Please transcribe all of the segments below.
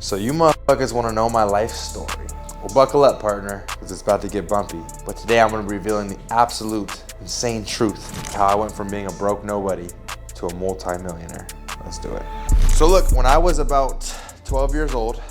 So you motherfuckers want to know my life story. Well, buckle up, partner, because it's about to get bumpy. But today I'm going to be revealing the absolute insane truth of how I went from being a broke nobody to a multi-millionaire. Let's do it. So look, when I was about 12 years old,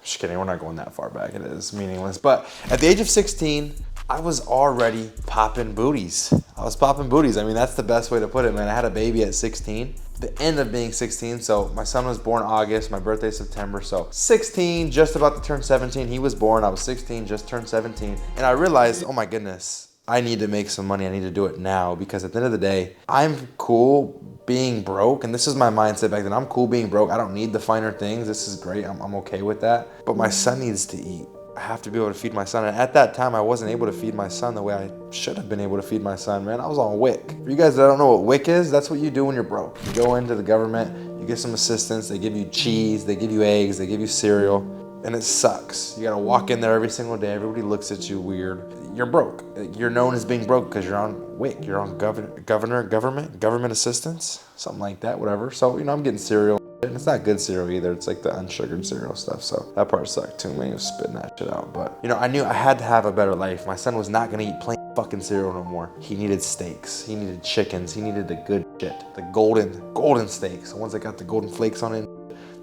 just kidding, we're not going that far back, it is meaningless. But at the age of 16, I was already popping booties. I mean, that's the best way to put it, man. I had a baby at 16. The end of being 16, so my son was born August, my birthday's September, so 16, just about to turn 17. He was born, I was 16, just turned 17. And I realized, oh my goodness, I need to make some money. I need to do it now, because at the end of the day, I'm cool being broke. And this is my mindset back then. I'm cool being broke. I don't need the finer things. This is great. I'm okay with that. But my son needs to eat. I have to be able to feed my son. And at that time, I wasn't able to feed my son the way I should have been able to feed my son, man. I was on WIC. For you guys that don't know what WIC is, that's what you do when you're broke. You go into the government, you get some assistance, they give you cheese, they give you eggs, they give you cereal, and it sucks. You gotta walk in there every single day. Everybody looks at you weird. You're broke. You're known as being broke because you're on WIC. You're on government assistance, something like that, whatever. So, I'm getting cereal. And it's not good cereal either. It's like the unsugared cereal stuff. So that part sucked too. Man, he was spitting that shit out. But, I knew I had to have a better life. My son was not going to eat plain fucking cereal no more. He needed steaks. He needed chickens. He needed the good shit. The golden steaks. The ones that got the golden flakes on it.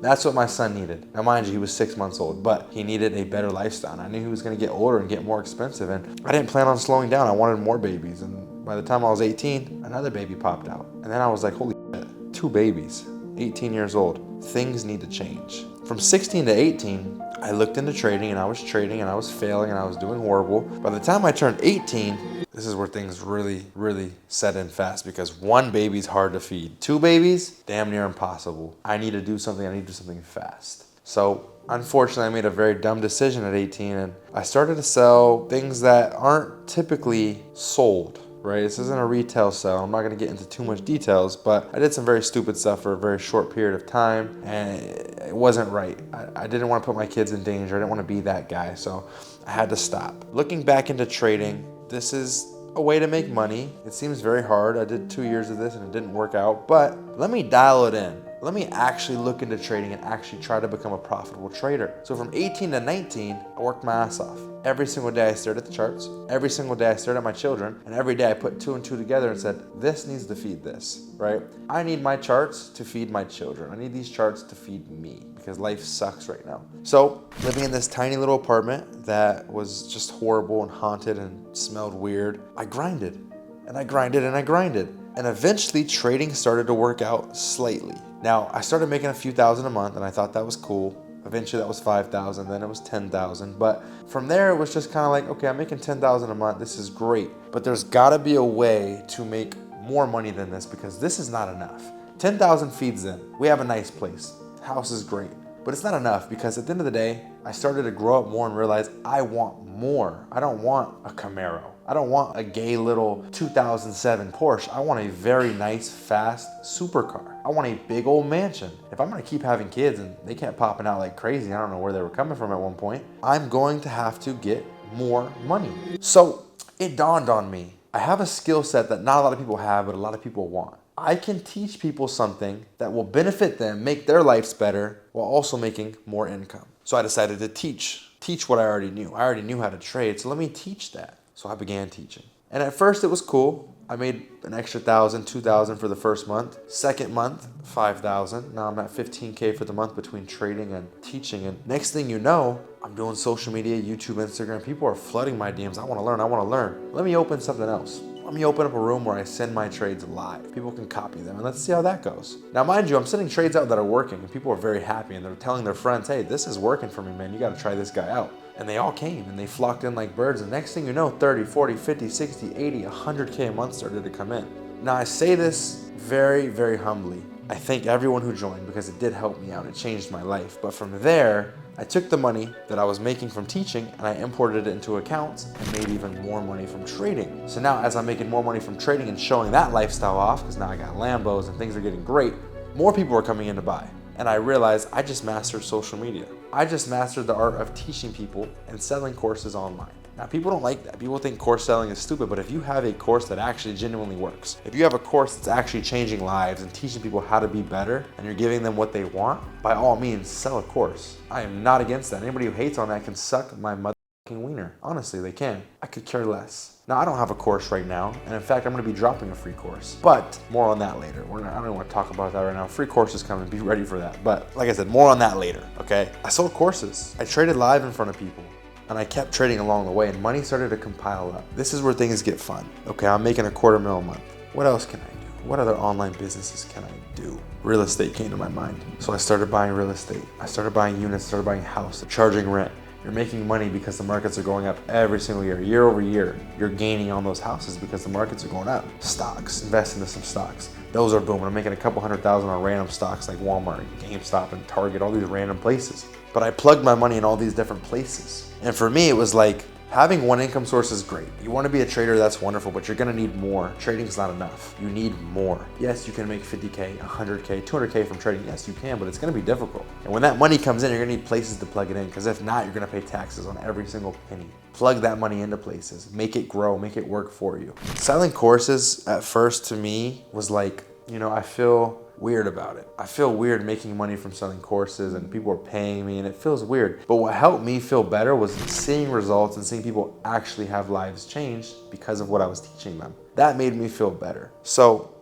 That's what my son needed. Now, mind you, he was 6 months old, but he needed a better lifestyle. And I knew he was going to get older and get more expensive. And I didn't plan on slowing down. I wanted more babies. And by the time I was 18, another baby popped out. And then I was like, holy shit, 2 babies. 18 years old. Things need to change. From 16 to 18, I looked into trading and I was trading and I was failing and I was doing horrible. By the time I turned 18, this is where things really, really set in fast, because 1 baby's hard to feed. 2 babies, damn near impossible. I need to do something. I need to do something fast. So unfortunately, I made a very dumb decision at 18 and I started to sell things that aren't typically sold. Right, this isn't a retail sale. I'm not going to get into too much details, but I did some very stupid stuff for a very short period of time, and it wasn't right. I didn't want to put my kids in danger. I didn't want to be that guy, so I had to stop. Looking back into trading, this is a way to make money. It seems very hard. I did 2 years of this and it didn't work out, but let me dial it in. Let me actually look into trading and actually try to become a profitable trader. So from 18 to 19, I worked my ass off. Every single day I stared at the charts. Every single day I stared at my children. And every day I put 2 and 2 together and said, this needs to feed this, right? I need my charts to feed my children. I need these charts to feed me, because life sucks right now. So living in this tiny little apartment that was just horrible and haunted and smelled weird, I grinded and I grinded and I grinded. And eventually trading started to work out slightly. Now, I started making a few thousand a month and I thought that was cool. Eventually that was 5,000, then it was 10,000. But from there it was just kind of like, okay, I'm making 10,000 a month. This is great. But there's gotta be a way to make more money than this, because this is not enough. 10,000 feeds in. We have a nice place. House is great. But it's not enough, because at the end of the day, I started to grow up more and realize I want more. I don't want a Camaro. I don't want a gay little 2007 Porsche. I want a very nice, fast supercar. I want a big old mansion. If I'm gonna keep having kids and they kept popping out like crazy, I don't know where they were coming from at one point, I'm going to have to get more money. So it dawned on me, I have a skill set that not a lot of people have, but a lot of people want. I can teach people something that will benefit them, make their lives better, while also making more income. So I decided to teach what I already knew. I already knew how to trade, so let me teach that. So I began teaching. And at first it was cool. I made an extra 1,000, 2,000 for the first month. Second month, 5,000. Now I'm at 15K for the month between trading and teaching. And next thing you know, I'm doing social media, YouTube, Instagram. People are flooding my DMs. I want to learn. Let me open something else. Let me open up a room where I send my trades live. People can copy them, and let's see how that goes. Now, mind you, I'm sending trades out that are working, and people are very happy, and they're telling their friends, hey, this is working for me, man. You got to try this guy out. And they all came, and they flocked in like birds, and next thing you know, 30, 40, 50, 60, 80, 100K a month started to come in. Now, I say this very, very humbly. I thank everyone who joined, because it did help me out. It changed my life. But from there, I took the money that I was making from teaching and I imported it into accounts and made even more money from trading. So now as I'm making more money from trading and showing that lifestyle off, because now I got Lambos and things are getting great, more people are coming in to buy. And I realized I just mastered social media. I just mastered the art of teaching people and selling courses online. Now, people don't like that. People think course selling is stupid, but if you have a course that actually genuinely works, if you have a course that's actually changing lives and teaching people how to be better, and you're giving them what they want, by all means, sell a course. I am not against that. Anybody who hates on that can suck my motherfucking wiener. Honestly, they can. I could care less. Now, I don't have a course right now, and in fact, I'm gonna be dropping a free course, but more on that later. I don't even wanna talk about that right now. Free course is coming, be ready for that. But like I said, more on that later, okay? I sold courses. I traded live in front of people. And I kept trading along the way, and money started to compile up. This is where things get fun. Okay, I'm making $250,000 a month. What else can I do? What other online businesses can I do? Real estate came to my mind. So I started buying real estate. I started buying units, started buying houses, charging rent. You're making money because the markets are going up every single year. Year over year, you're gaining on those houses because the markets are going up. Stocks, invest into some stocks. Those are booming. I'm making a couple $100,000 on random stocks like Walmart, GameStop, and Target, all these random places. But I plugged my money in all these different places. And for me, it was like, having one income source is great. You want to be a trader, that's wonderful, but you're going to need more. Trading is not enough. You need more. Yes, you can make 50K, 100K, 200K from trading. Yes, you can, but it's going to be difficult. And when that money comes in, you're going to need places to plug it in, because if not, you're going to pay taxes on every single penny. Plug that money into places. Make it grow. Make it work for you. Selling courses at first to me was like, I feel weird about it. I feel weird making money from selling courses and people are paying me and it feels weird. But what helped me feel better was seeing results and seeing people actually have lives changed because of what I was teaching them. That made me feel better. So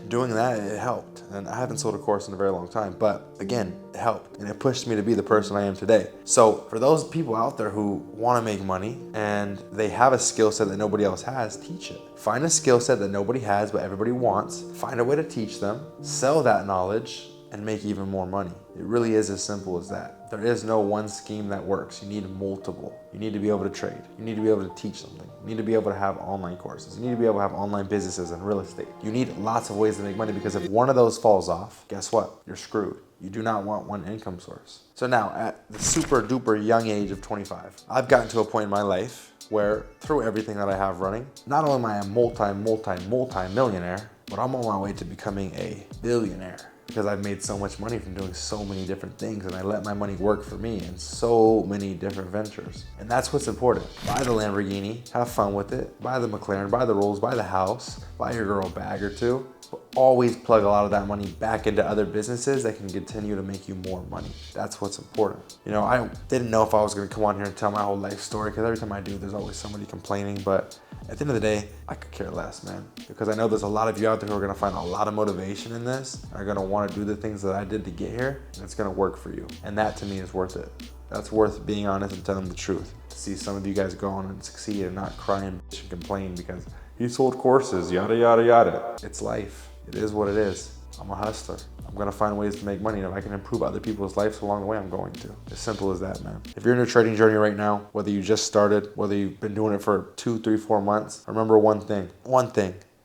doing that, it helped. And I haven't sold a course in a very long time, but again, it helped and it pushed me to be the person I am today. So for those people out there who want to make money and they have a skill set that nobody else has, teach it. Find a skill set that nobody has but everybody wants. Find a way to teach them, sell that knowledge, and make even more money. It really is as simple as that. There is no one scheme that works. You need multiple. You need to be able to trade. You need to be able to teach something. You need to be able to have online courses. You need to be able to have online businesses and real estate. You need lots of ways to make money, because if one of those falls off, guess what? You're screwed. You do not want one income source. So now, at the super duper young age of 25, I've gotten to a point in my life where through everything that I have running, not only am I a multi-millionaire, but I'm on my way to becoming a billionaire. Because I've made so much money from doing so many different things, and I let my money work for me in so many different ventures. And that's what's important. Buy the Lamborghini, have fun with it, buy the McLaren, buy the Rolls, buy the house, buy your girl a bag or two, but always plug a lot of that money back into other businesses that can continue to make you more money. That's what's important. I didn't know if I was gonna come on here and tell my whole life story, because every time I do, there's always somebody complaining, but at the end of the day, I could care less, man. Because I know there's a lot of you out there who are gonna find a lot of motivation in this, and are gonna wanna do the things that I did to get here, and it's gonna work for you. And that to me is worth it. That's worth being honest and telling the truth. To see some of you guys go on and succeed and not cry and bitch and complain because he sold courses, yada, yada, yada. It's life. It is what it is. I'm a hustler. I'm gonna find ways to make money, and if I can improve other people's lives along the way, I'm going to. As simple as that, man. If you're in your trading journey right now, whether you just started, whether you've been doing it for 2, 3, 4 months, remember one thing.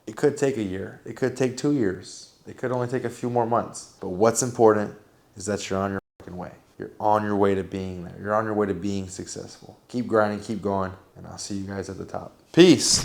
It could take a year. It could take 2 years. It could only take a few more months. But what's important is that you're on your fucking way. You're on your way to being there. You're on your way to being successful. Keep grinding, keep going, and I'll see you guys at the top. Peace.